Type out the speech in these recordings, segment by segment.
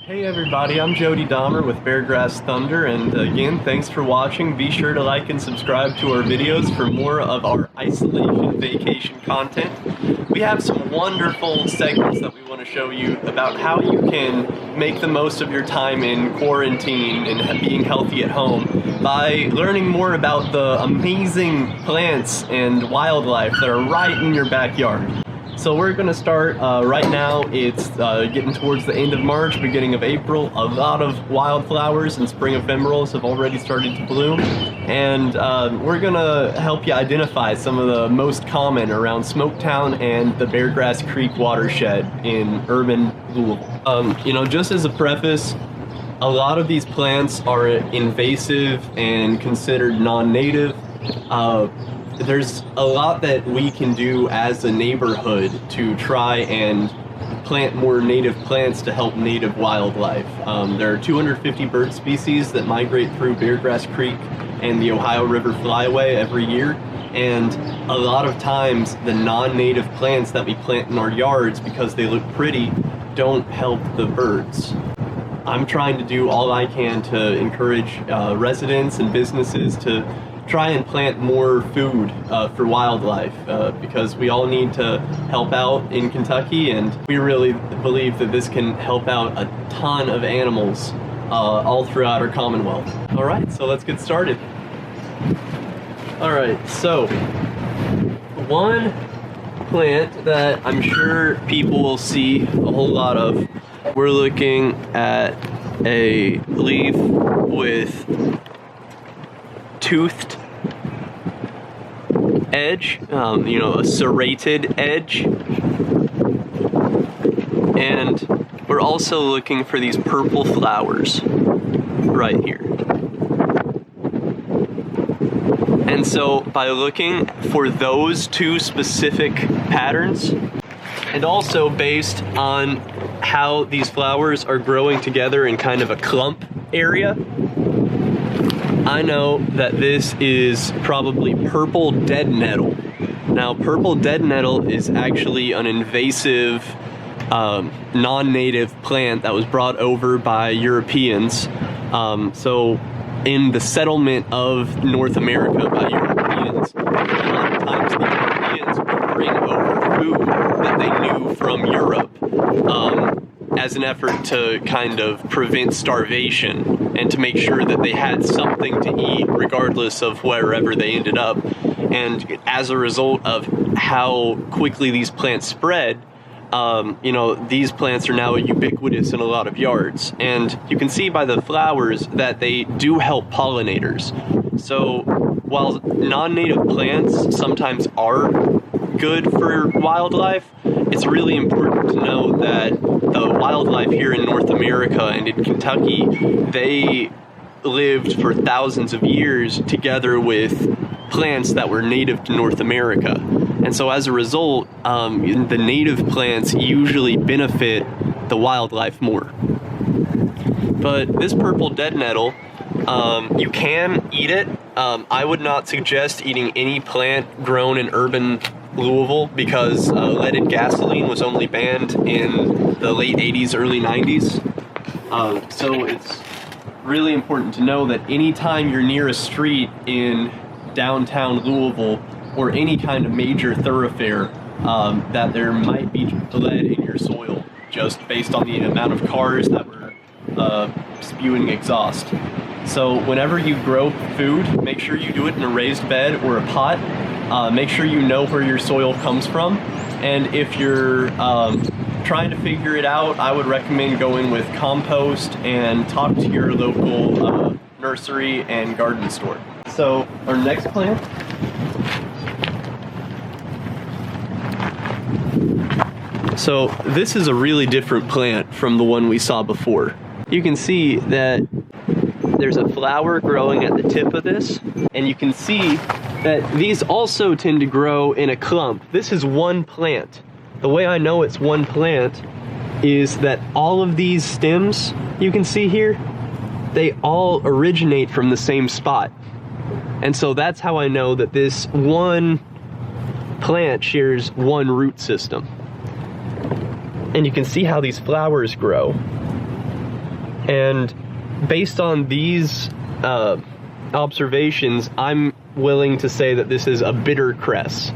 Hey everybody, I'm Jody with Beargrass Thunder, and again, thanks for watching. Be sure to like and subscribe to our videos for more of our isolation vacation content. We have some wonderful segments that we want to show you about how you can make the most of your time in quarantine and being healthy at home by learning more about the amazing plants and wildlife that are right in your backyard. So we're going to start right now. It's getting towards the end of March, beginning of April. A lot of wildflowers and spring ephemerals have already started to bloom. And we're going to help you identify some of the most common around Smoketown and the Beargrass Creek watershed in urban Louisville. You know, just as a preface, a lot of these plants are invasive and considered non-native. There's a lot that we can do as a neighborhood to try and plant more native plants to help native wildlife. There are 250 bird species that migrate through Beargrass Creek and the Ohio River Flyway every year, and a lot of times the non-native plants that we plant in our yards, because they look pretty, don't help the birds. I'm trying to do all I can to encourage residents and businesses to try and plant more food for wildlife because we all need to help out in Kentucky, and we really believe that this can help out a ton of animals all throughout our Commonwealth. All right, so let's get started. All right, so one plant that I'm sure people will see a whole lot of, we're looking at a leaf with toothed edge, you know, a serrated edge. And we're also looking for these purple flowers right here. And so by looking for those two specific patterns, and also based on how these flowers are growing together in kind of a clump area, I know that this is probably purple dead nettle. Now, purple dead nettle is actually an invasive, non-native plant that was brought over by Europeans. So in the settlement of North America by Europeans, a lot of times the Europeans would bring over food that they knew from Europe as an effort to kind of prevent starvation and to make sure that they had something to eat regardless of wherever they ended up. And as a result of how quickly these plants spread, you know, these plants are now ubiquitous in a lot of yards. And you can see by the flowers that they do help pollinators. So while non-native plants sometimes are good for wildlife, it's really important to know that the wildlife here in North America and in Kentucky, they lived for thousands of years together with plants that were native to North America. And so as a result, the native plants usually benefit the wildlife more. But this purple dead nettle, you can eat it. I would not suggest eating any plant grown in urban Louisville because leaded gasoline was only banned in the late 80s, early 90s. So it's really important to know that anytime you're near a street in downtown Louisville or any kind of major thoroughfare, that there might be lead in your soil just based on the amount of cars that were spewing exhaust. So whenever you grow food, make sure you do it in a raised bed or a pot. Make sure you know where your soil comes from, and if you're trying to figure it out, I would recommend going with compost and talk to your local nursery and garden store. So our next plant, so this is a really different plant from the one we saw before. You can see that there's a flower growing at the tip of this, and you can see that these also tend to grow in a clump. This is one plant. The way I know it's one plant is that all of these stems you can see here, they all originate from the same spot. And so that's how I know that this one plant shares one root system. And you can see how these flowers grow. And based on these observations, I'm willing to say that this is a Bittercress.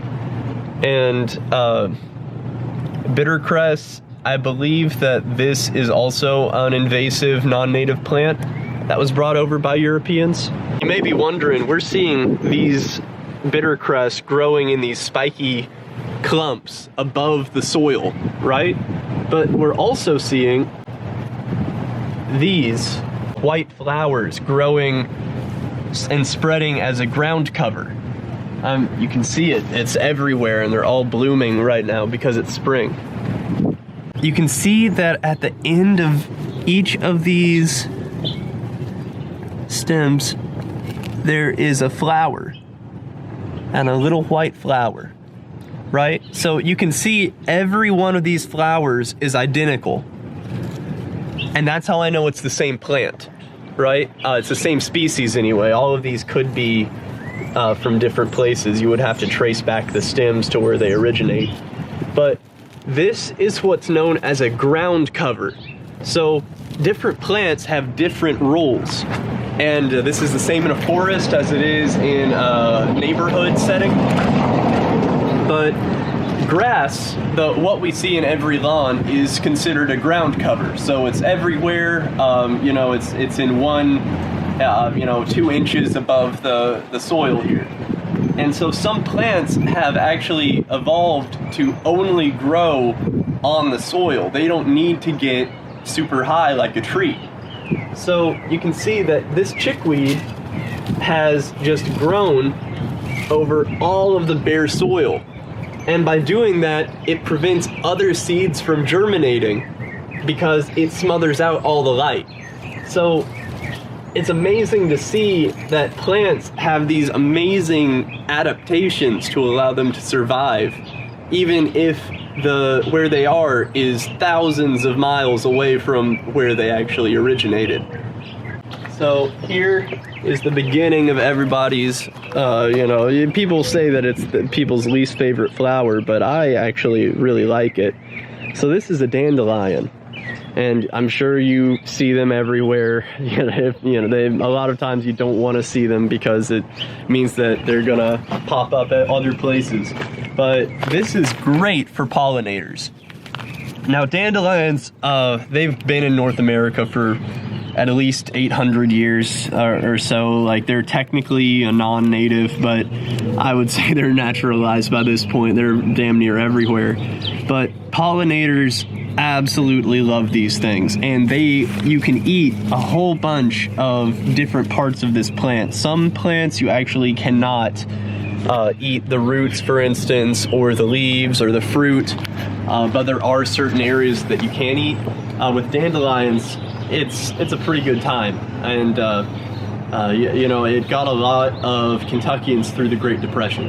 And Bittercress, I believe that this is also an invasive non-native plant that was brought over by Europeans. You may be wondering, we're seeing these Bittercress growing in these spiky clumps above the soil, right? But we're also seeing these white flowers growing and spreading as a ground cover. You can see it, it's everywhere, and they're all blooming right now because it's spring. You can see that at the end of each of these stems, there is a flower, and a little white flower, right? So you can see every one of these flowers is identical. And that's how I know it's the same plant, right? It's the same species anyway. All of these could be from different places. You would have to trace back the stems to where they originate. But this is what's known as a ground cover. So different plants have different roles. And this is the same in a forest as it is in a neighborhood setting. But grass, what we see in every lawn, is considered a ground cover. So it's everywhere. You know, it's in 2 inches above the soil here. And so some plants have actually evolved to only grow on the soil. They don't need to get super high like a tree. So you can see that this chickweed has just grown over all of the bare soil. And by doing that, it prevents other seeds from germinating because it smothers out all the light. So it's amazing to see that plants have these amazing adaptations to allow them to survive, even if where they are is thousands of miles away from where they actually originated. So here is the beginning of everybody's, people say that it's people's least favorite flower, but I actually really like it. So this is a dandelion, and I'm sure you see them everywhere. A lot of times you don't want to see them because it means that they're gonna pop up at other places. But this is great for pollinators. Now dandelions, they've been in North America for at least 800 years or so. Like, they're technically a non-native, but I would say they're naturalized by this point. They're damn near everywhere. But pollinators absolutely love these things, and you can eat a whole bunch of different parts of this plant. Some plants you actually cannot eat the roots, for instance, or the leaves or the fruit, but there are certain areas that you can eat. With dandelions, it's a pretty good time, and it got a lot of Kentuckians through the Great Depression.